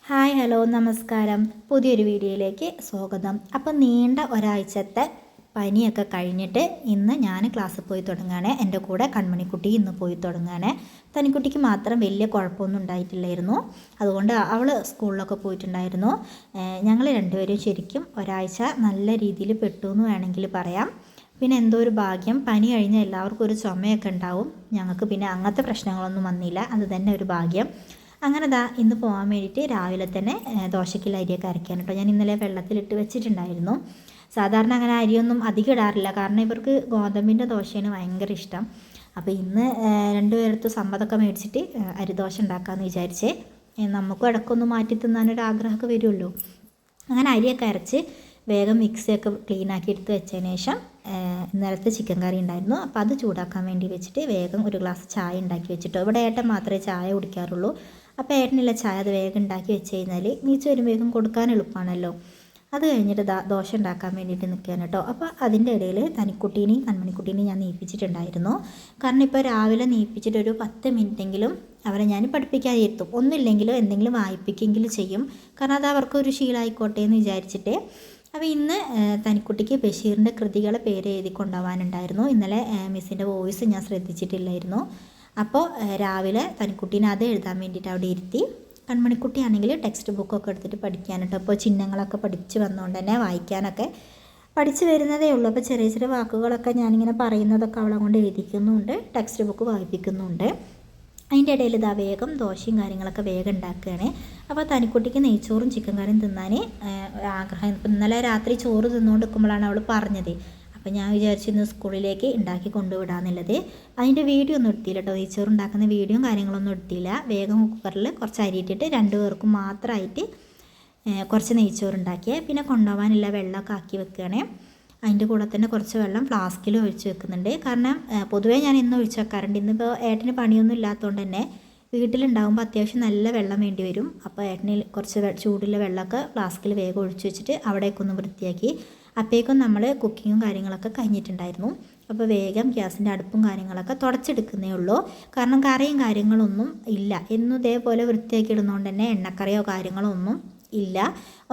Hi hello നമസ്കാരം, പുതിയൊരു വീഡിയോയിലേക്ക് സ്വാഗതം. അപ്പോൾ നീണ്ട ഒരാഴ്ചത്തെ പനിയൊക്കെ കഴിഞ്ഞിട്ട് ഇന്ന് ഞാൻ ക്ലാസ്സിൽ പോയി തുടങ്ങുകയാണ്. എൻ്റെ കൂടെ കൺമണിക്കുട്ടി ഇന്ന് പോയി തുടങ്ങുകയാണ്. തനിക്കുട്ടിക്ക് മാത്രം വലിയ കുഴപ്പമൊന്നും ഉണ്ടായിട്ടില്ലായിരുന്നു, അതുകൊണ്ട് അവൾ സ്കൂളിലൊക്കെ പോയിട്ടുണ്ടായിരുന്നു. ഞങ്ങൾ രണ്ടുപേരും ശരിക്കും ഒരാഴ്ച നല്ല രീതിയിൽ പെട്ടു എന്ന് വേണമെങ്കിൽ പറയാം. പിന്നെ എന്തോ ഒരു ഭാഗ്യം, പനി കഴിഞ്ഞാൽ എല്ലാവർക്കും ഒരു ചുമയൊക്കെ ഉണ്ടാവും. ഞങ്ങൾക്ക് പിന്നെ അങ്ങനത്തെ പ്രശ്നങ്ങളൊന്നും വന്നില്ല, അത് തന്നെ ഒരു ഭാഗ്യം. അങ്ങനെ ഇന്ന് പോകാൻ വേണ്ടിയിട്ട് രാവിലെ തന്നെ ദോശയ്ക്കുള്ള അരിയൊക്കെ അരയ്ക്കാൻ കേട്ടോ. ഞാൻ ഇന്നലെ വെള്ളത്തിലിട്ട് വെച്ചിട്ടുണ്ടായിരുന്നു. സാധാരണ അങ്ങനെ അരിയൊന്നും അധികം ഇടാറില്ല, കാരണം ഇവർക്ക് ഗോതമ്പിൻ്റെ ദോശയാണ് ഭയങ്കര ഇഷ്ടം. അപ്പോൾ ഇന്ന് രണ്ടുപേരത്തും സമ്മതമൊക്കെ മേടിച്ചിട്ട് അരിദോശ ഉണ്ടാക്കാമെന്ന് വിചാരിച്ചേ. നമുക്കും ഇടയ്ക്കൊന്ന് മാറ്റി തിന്നാനൊരു ആഗ്രഹമൊക്കെ വരുമല്ലോ. അങ്ങനെ അരിയൊക്കെ അരച്ച് വേഗം മിക്സിയൊക്കെ ക്ലീനാക്കി എടുത്ത് വെച്ചതിന് ശേഷം ഇന്നലത്തെ ചിക്കൻ കറി ഉണ്ടായിരുന്നു, അപ്പോൾ അത് ചൂടാക്കാൻ വേണ്ടി വെച്ചിട്ട് വേഗം ഒരു ഗ്ലാസ് ചായ ഉണ്ടാക്കി വെച്ചിട്ടോ. ഇവിടെ ഏട്ടൻ മാത്രമേ ചായ കുടിക്കാറുള്ളൂ. അപ്പോൾ ഏട്ടനില്ല ചായ അത് വേഗം ഉണ്ടാക്കി വെച്ച് കഴിഞ്ഞാൽ നീച്ച് വരും വേഗം കൊടുക്കാൻ എളുപ്പമാണല്ലോ. അത് കഴിഞ്ഞിട്ട് ദോശ ഉണ്ടാക്കാൻ വേണ്ടിയിട്ട് നിൽക്കുകയാണ് കേട്ടോ. അപ്പോൾ അതിൻ്റെ ഇടയിൽ തനിക്കുട്ടീനെയും കൺമണിക്കുട്ടീനെയും ഞാൻ നീപ്പിച്ചിട്ടുണ്ടായിരുന്നു. കാരണം ഇപ്പോൾ രാവിലെ നീപ്പിച്ചിട്ട് ഒരു 10 മിനിറ്റെങ്കിലും അവരെ ഞാൻ പഠിപ്പിക്കാതിരുത്തും. ഒന്നുമില്ലെങ്കിലും എന്തെങ്കിലും വായിപ്പിക്കെങ്കിലും ചെയ്യും, കാരണം അത് അവർക്കൊരു ശീലമായിക്കോട്ടെ എന്ന് വിചാരിച്ചിട്ട്. അപ്പോൾ ഇന്ന് തനിക്കുട്ടിക്ക് ബഷീറിൻ്റെ കൃതികളെ പേര് എഴുതി കൊണ്ടുപോകാനുണ്ടായിരുന്നു. ഇന്നലെ മിസ്സിൻ്റെ വോയിസ് ഞാൻ ശ്രദ്ധിച്ചിട്ടില്ലായിരുന്നു. അപ്പോൾ രാവിലെ തനിക്കുട്ടീനെ അത് എഴുതാൻ വേണ്ടിയിട്ട് അവിടെ ഇരുത്തി. കൺമണിക്കുട്ടിയാണെങ്കിൽ ടെക്സ്റ്റ് ബുക്കൊക്കെ എടുത്തിട്ട് പഠിക്കാനുണ്ട്. അപ്പോൾ ചിഹ്നങ്ങളൊക്കെ പഠിച്ച് വന്നുകൊണ്ട് തന്നെ വായിക്കാനൊക്കെ പഠിച്ച് വരുന്നതേ ഉള്ളൂ. അപ്പോൾ ചെറിയ ചെറിയ വാക്കുകളൊക്കെ ഞാനിങ്ങനെ പറയുന്നതൊക്കെ അവളെ കൊണ്ട് എഴുതിക്കുന്നുണ്ട്, ടെക്സ്റ്റ് ബുക്ക് വായിപ്പിക്കുന്നുണ്ട്. അതിൻ്റെ ഇടയിൽ വേഗം ദോശയും കാര്യങ്ങളൊക്കെ വേഗം ഉണ്ടാക്കുകയാണ്. അപ്പോൾ തനിക്കുട്ടിക്ക് നെയ്ച്ചോറും ചിക്കൻ കറിയും തിന്നാൻ ആഗ്രഹം. ഇപ്പം ഇന്നലെ രാത്രി ചോറ് തിന്നുകൊണ്ടിരിക്കുമ്പോഴാണ് അവൾ പറഞ്ഞത്. അപ്പോൾ ഞാൻ വിചാരിച്ചു ഇന്ന് സ്കൂളിലേക്ക് ഉണ്ടാക്കി കൊണ്ടുവിടാമെന്നുള്ളത്. അതിൻ്റെ വീഡിയോ ഒന്നും എടുത്തില്ല കേട്ടോ, നെയ്ച്ചോറ് ഉണ്ടാക്കുന്ന വീഡിയോയും കാര്യങ്ങളൊന്നും എടുത്തില്ല. വേഗം കുക്കറിൽ കുറച്ച് അരി ഇട്ടിട്ട് 2 പേർക്കും മാത്രമായിട്ട് കുറച്ച് നെയ്ച്ചോറ് ഉണ്ടാക്കിയത്. പിന്നെ കൊണ്ടുപോകാനുള്ള വെള്ളമൊക്കെ ആക്കി വെക്കുകയാണ്. അതിൻ്റെ കൂടെ തന്നെ കുറച്ച് വെള്ളം ഫ്ലാസ്കിൽ ഒഴിച്ച് വെക്കുന്നുണ്ട്. കാരണം പൊതുവേ ഞാൻ ഇന്ന് ഒഴിച്ച് വെക്കാറുണ്ട്. ഇന്നിപ്പോൾ ഏട്ടന് പണിയൊന്നും ഇല്ലാത്തതുകൊണ്ട് തന്നെ വീട്ടിലുണ്ടാകുമ്പോൾ അത്യാവശ്യം നല്ല വെള്ളം വേണ്ടി വരും. അപ്പോൾ ഏട്ടന് കുറച്ച് ചൂടുള്ള വെള്ളമൊക്കെ ഫ്ലാസ്കിൽ വേഗം ഒഴിച്ച് വെച്ചിട്ട് അവിടേക്കൊന്ന് വൃത്തിയാക്കി. അപ്പോഴേക്കും നമ്മൾ കുക്കിങ്ങും കാര്യങ്ങളൊക്കെ കഴിഞ്ഞിട്ടുണ്ടായിരുന്നു. അപ്പോൾ വേഗം ഗ്യാസിൻ്റെ അടുപ്പും കാര്യങ്ങളൊക്കെ തുടച്ചെടുക്കുന്നേ ഉള്ളൂ. കാരണം കറിയും കാര്യങ്ങളൊന്നും ഇല്ല. എന്നും ഇതേപോലെ വൃത്തിയാക്കി ഇടുന്നതുകൊണ്ട് തന്നെ എണ്ണക്കറിയോ കാര്യങ്ങളോ ഒന്നും ഇല്ല.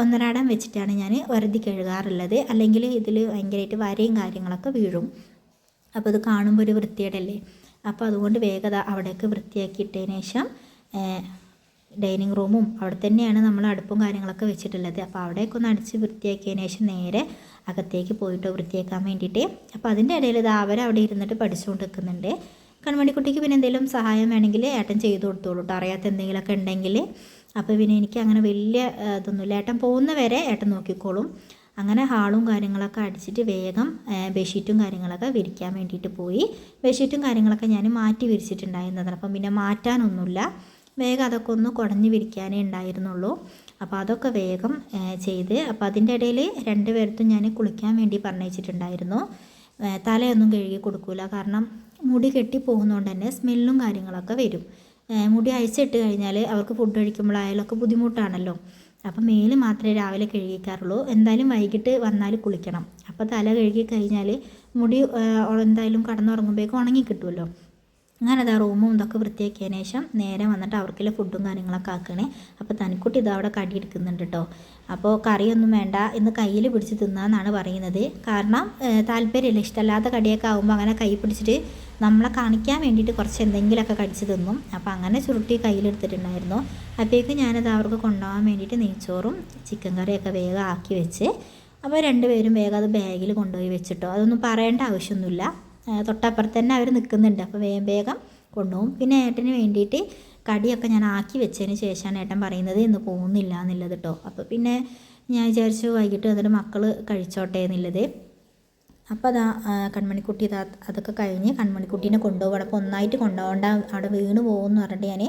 ഒന്നരാടം വെച്ചിട്ടാണ് ഞാൻ വറുതി കഴുകാറുള്ളത്, അല്ലെങ്കിൽ ഇതിൽ ഭയങ്കരമായിട്ട് വരയും കാര്യങ്ങളൊക്കെ വീഴും. അപ്പോൾ ഇത് കാണുമ്പോൾ ഒരു വൃത്തികേടല്ലേ. അപ്പോൾ അതുകൊണ്ട് വേഗത അവിടെയൊക്കെ വൃത്തിയാക്കിയിട്ടതിന് ശേഷം ഡൈനിങ് റൂമും അവിടെ തന്നെയാണ് നമ്മൾ അടുപ്പും കാര്യങ്ങളൊക്കെ വെച്ചിട്ടുള്ളത്. അപ്പോൾ അവിടെയൊക്കെ ഒന്ന് അടിച്ച് വൃത്തിയാക്കിയതിന് ശേഷം നേരെ അകത്തേക്ക് പോയിട്ട് വൃത്തിയാക്കാൻ വേണ്ടിയിട്ട്. അപ്പോൾ അതിൻ്റെ ഇടയിൽ അവരവിടെ ഇരുന്നിട്ട് പഠിച്ചുകൊണ്ട് നിൽക്കുന്നുണ്ട്. കൺമണിക്കുട്ടിക്ക് പിന്നെ എന്തെങ്കിലും സഹായം വേണമെങ്കിൽ ഏട്ടൻ ചെയ്ത് കൊടുത്തോളൂ കേട്ടോ, അറിയാത്ത എന്തെങ്കിലുമൊക്കെ ഉണ്ടെങ്കിൽ. അപ്പോൾ പിന്നെ എനിക്ക് അങ്ങനെ വലിയ ഇതൊന്നുമില്ല, ഏട്ടൻ പോകുന്ന വരെ ഏട്ടൻ നോക്കിക്കോളും. അങ്ങനെ ഹാളും കാര്യങ്ങളൊക്കെ അടിച്ചിട്ട് വേഗം ബെഡ്ഷീറ്റും കാര്യങ്ങളൊക്കെ വിരിക്കാൻ വേണ്ടിയിട്ട് പോയി. ബെഡ്ഷീറ്റും കാര്യങ്ങളൊക്കെ ഞാൻ മാറ്റി വിരിച്ചിട്ടുണ്ടായിരുന്നതാണ്. അപ്പം പിന്നെ മാറ്റാനൊന്നുമില്ല, വേഗം അതൊക്കെ ഒന്ന് കുടഞ്ഞ് വിരിക്കാനേ ഉണ്ടായിരുന്നുള്ളൂ. അപ്പോൾ അതൊക്കെ വേഗം ചെയ്ത്. അപ്പോൾ അതിൻ്റെ ഇടയിൽ 2 പേർക്കും ഞാൻ കുളിക്കാൻ വേണ്ടി പറഞ്ഞയച്ചിട്ടുണ്ടായിരുന്നു. തലയൊന്നും കഴുകി കൊടുക്കില്ല, കാരണം മുടി കെട്ടി പോകുന്നതുകൊണ്ട് തന്നെ സ്മെല്ലും കാര്യങ്ങളൊക്കെ വരും. മുടി അയച്ചിട്ട് കഴിഞ്ഞാൽ അവർക്ക് ഫുഡ് കഴിക്കുമ്പോഴായാലൊക്കെ ബുദ്ധിമുട്ടാണല്ലോ. അപ്പം മേല് മാത്രമേ രാവിലെ കഴുകിക്കാറുള്ളൂ. എന്തായാലും വൈകിട്ട് വന്നാൽ കുളിക്കണം. അപ്പോൾ തല കഴുകി കഴിഞ്ഞാൽ മുടി എന്തായാലും കടന്നുറങ്ങുമ്പോഴേക്കും ഉണങ്ങി കിട്ടുമല്ലോ. അങ്ങനെ റൂമും ഇതൊക്കെ വൃത്തിയാക്കിയതിന് ശേഷം നേരെ വന്നിട്ട് അവർക്കുള്ള ഫുഡും കാര്യങ്ങളൊക്കെ ആക്കണേ. അപ്പോൾ തനിക്കുട്ടി അവിടെ കടി എടുക്കുന്നുണ്ട് കേട്ടോ. അപ്പോൾ കറിയൊന്നും വേണ്ട, ഇന്ന് കയ്യിൽ പിടിച്ച് തിന്നാന്നാണ് പറയുന്നത്. കാരണം താല്പര്യമില്ല, ഇഷ്ടമല്ലാത്ത കടിയൊക്കെ ആകുമ്പോൾ അങ്ങനെ കൈ പിടിച്ചിട്ട് നമ്മളെ കാണിക്കാൻ വേണ്ടിയിട്ട് കുറച്ച് എന്തെങ്കിലുമൊക്കെ കടിച്ച് തിന്നും. അപ്പോൾ അങ്ങനെ ചുരുട്ടി കയ്യിലെടുത്തിട്ടുണ്ടായിരുന്നു. അപ്പോഴേക്കും ഞാനത് അവർക്ക് കൊണ്ടുപോകാൻ വേണ്ടിയിട്ട് നെയ്ച്ചോറും ചിക്കൻ കറിയൊക്കെ വേഗം ആക്കി വെച്ച്. അപ്പോൾ 2 പേരും വേഗം അത് ബാഗിൽ കൊണ്ടുപോയി വെച്ചിട്ടോ. അതൊന്നും പറയേണ്ട ആവശ്യമൊന്നുമില്ല, തൊട്ടപ്പുറത്ത് തന്നെ അവർ നിൽക്കുന്നുണ്ട്. അപ്പോൾ വേഗം കൊണ്ടുപോകും. പിന്നെ ഏട്ടന് വേണ്ടിയിട്ട് കടിയൊക്കെ ഞാൻ ആക്കി വെച്ചതിന് ശേഷമാണ് ഏട്ടൻ പറയുന്നത് ഇന്ന് പോകുന്നില്ല എന്നുള്ളത് കേട്ടോ. അപ്പോൾ പിന്നെ ഞാൻ വിചാരിച്ചു വൈകിട്ട് വന്നിട്ട് മക്കൾ കഴിച്ചോട്ടെ എന്നുള്ളത്. അപ്പോൾ കൺമണിക്കുട്ടി അതൊക്കെ കഴിഞ്ഞ് കൺമണിക്കുട്ടീനെ കൊണ്ടുപോകണം. അപ്പോൾ ഒന്നായിട്ട് കൊണ്ടുപോകേണ്ട, അവിടെ വീണ് പോകുമെന്ന് പറഞ്ഞിട്ട് ഞാൻ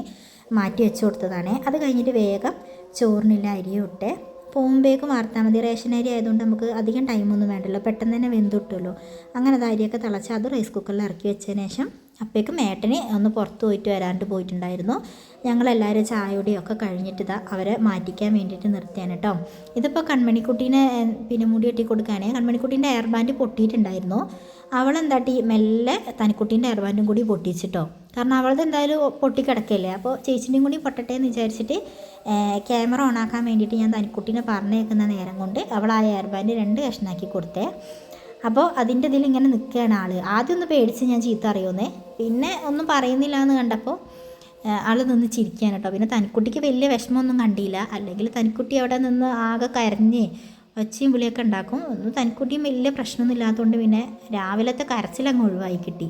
മാറ്റി വെച്ച് കൊടുത്തതാണ്. അത് കഴിഞ്ഞിട്ട് വേഗം ചോറിനില്ല അരിയും ഇട്ട് പോകുമ്പോഴേക്കും വാർത്താൽ മതി. റേഷൻ അരി ആയതുകൊണ്ട് നമുക്ക് അധികം ടൈമൊന്നും വേണ്ടല്ലോ, പെട്ടെന്ന് തന്നെ വെന്തിട്ടുമല്ലോ. അങ്ങനെ അരിയൊക്കെ തിളച്ച് അത് റൈസ് കുക്കറിൽ ഇറക്കി വെച്ചതിന് ശേഷം അപ്പോഴേക്കും ഏട്ടന് ഒന്ന് പുറത്ത് പോയിട്ട് വരാണ്ട് പോയിട്ടുണ്ടായിരുന്നു. ഞങ്ങളെല്ലാവരും ചായയുടെയൊക്കെ കഴിഞ്ഞിട്ട് അവരെ മാറ്റിക്കാൻ വേണ്ടിയിട്ട് നിർത്തിയാണ് കേട്ടോ. ഇതിപ്പോൾ കൺമണിക്കുട്ടീനെ പിന്നെ മുടി കെട്ടി കൊടുക്കാനേ കൺമണിക്കുട്ടീൻ്റെ എയർ ബാൻഡ് പൊട്ടിയിട്ടുണ്ടായിരുന്നു. അവളെന്താട്ടി മെല്ലെ തനിക്കുട്ടീൻ്റെ ഹെയർ ബാൻഡും കൂടി പൊട്ടിച്ചിട്ടോ. കാരണം അവളത് എന്തായാലും പൊട്ടിക്കിടക്കല്ലേ, അപ്പോൾ ചേച്ചിൻ്റെയും കൂടി പൊട്ടട്ടെ എന്ന് വിചാരിച്ചിട്ട് ക്യാമറ ഓണാക്കാൻ വേണ്ടിയിട്ട് ഞാൻ തനിക്കുട്ടീനെ പറഞ്ഞേക്കുന്ന നേരം കൊണ്ട് അവൾ ആ ഹെയർ ബാൻഡ് 2 കഷ്ണാക്കി കൊടുത്തേ. അപ്പോൾ അതിൻ്റെ ഇതിൽ ഇങ്ങനെ നിൽക്കുകയാണ് ആൾ. ആദ്യം ഒന്ന് പേടിച്ച് ഞാൻ ചീത്ത അറിയുന്നേ, പിന്നെ ഒന്നും പറയുന്നില്ല എന്ന് കണ്ടപ്പോൾ ആൾ നിന്ന് ചിരിക്കാൻ കേട്ടോ. പിന്നെ തനിക്കുട്ടിക്ക് വലിയ വിഷമമൊന്നും കണ്ടില്ല, അല്ലെങ്കിൽ തനിക്കുട്ടി അവിടെ നിന്ന് ആകെ കരഞ്ഞ് ഒച്ചയും പുളിയൊക്കെ ഉണ്ടാക്കും. ഒന്നും തനിക്കുട്ടിയും വലിയ പ്രശ്നമൊന്നും ഇല്ലാത്തതുകൊണ്ട് പിന്നെ രാവിലത്തെ കരച്ചിലങ്ങ് ഒഴിവായി കിട്ടി.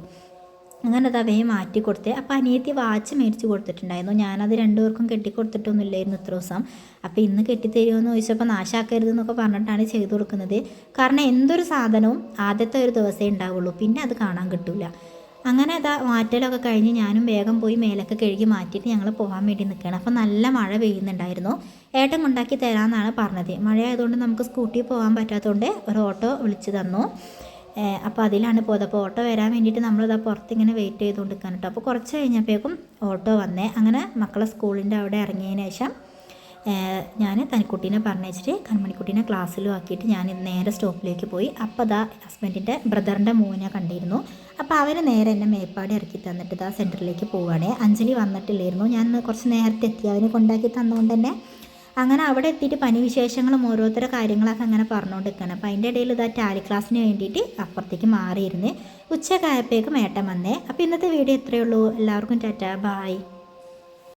അങ്ങനെ അത് അവയെ മാറ്റി കൊടുത്തേ. അപ്പോൾ അനിയത്തി വാച്ച് മേടിച്ച് കൊടുത്തിട്ടുണ്ടായിരുന്നു. ഞാനത് 2 പേർക്കും കെട്ടിക്കൊടുത്തിട്ടൊന്നുമില്ലായിരുന്നു ഇത്ര ദിവസം. അപ്പോൾ ഇന്ന് കെട്ടിത്തരുമെന്ന് ചോദിച്ചപ്പോൾ നാശാക്കരുതെന്നൊക്കെ പറഞ്ഞിട്ടാണ് ചെയ്തു കൊടുക്കുന്നത്. കാരണം എന്തൊരു സാധനവും ആദ്യത്തെ ഒരു ദിവസമേ ഉണ്ടാവുള്ളൂ, പിന്നെ അത് കാണാൻ കിട്ടില്ല. അങ്ങനെ അതാ മാറ്റലൊക്കെ കഴിഞ്ഞ് ഞാനും വേഗം പോയി മേലൊക്കെ കഴുകി മാറ്റിയിട്ട് ഞങ്ങൾ പോകാൻ വേണ്ടി നിൽക്കുകയാണ്. അപ്പോൾ നല്ല മഴ പെയ്യുന്നുണ്ടായിരുന്നു. ഏട്ടൻ കൊണ്ടാക്കി തരാമെന്നാണ് പറഞ്ഞത്. മഴ ആയതുകൊണ്ട് നമുക്ക് സ്കൂട്ടിയിൽ പോകാൻ പറ്റാത്തതുകൊണ്ട് ഒരു ഓട്ടോ വിളിച്ച് തന്നു. അപ്പോൾ അതിലാണ് പോയത്. അപ്പോൾ ഓട്ടോ വരാൻ വേണ്ടിയിട്ട് നമ്മളിതാ പുറത്തിങ്ങനെ വെയിറ്റ് ചെയ്തുകൊണ്ടിരിക്കാൻ കേട്ടോ. അപ്പോൾ കുറച്ച് കഴിഞ്ഞപ്പോഴേക്കും ഓട്ടോ വന്നേ. അങ്ങനെ മക്കളെ സ്കൂളിൻ്റെ അവിടെ ഇറങ്ങിയതിന് ശേഷം ഞാൻ തനിക്കുട്ടീനെ പറഞ്ഞിട്ട് കൺമണിക്കുട്ടീനെ ക്ലാസ്സിലും ആക്കിയിട്ട് ഞാൻ നേരെ സ്റ്റോപ്പിലേക്ക് പോയി. അപ്പോൾ അതാ ഹസ്ബൻഡിൻ്റെ ബ്രദറിൻ്റെ മോനെ കണ്ടിരുന്നു. അപ്പോൾ അവർ നേരെ എന്നെ മേപ്പാടി ഇറക്കി തന്നിട്ട് ഇതാ സെൻറ്ററിലേക്ക് പോവുകയാണ്. അഞ്ജലി വന്നിട്ടില്ലായിരുന്നു, ഞാൻ കുറച്ച് നേരത്തെ എത്തി, അവനെ കൊണ്ടാക്കി തന്നുകൊണ്ട് തന്നെ. അങ്ങനെ അവിടെ എത്തിയിട്ട് പനി വിശേഷങ്ങളും ഓരോരുത്തരുടെ കാര്യങ്ങളൊക്കെ അങ്ങനെ പറഞ്ഞുകൊണ്ടിരിക്കുകയാണ്. അപ്പോൾ അതിൻ്റെ ഇടയിൽ ഇതാ ടാലി ക്ലാസ്സിന് വേണ്ടിയിട്ട് അപ്പുറത്തേക്ക് മാറിയിരുന്ന് ഉച്ചക്കായപ്പോഴേക്കും ഏട്ടൻ വന്നേ. അപ്പോൾ ഇന്നത്തെ വീഡിയോ ഇത്രയേ ഉള്ളൂ. എല്ലാവർക്കും ടാറ്റാ, ബായ്.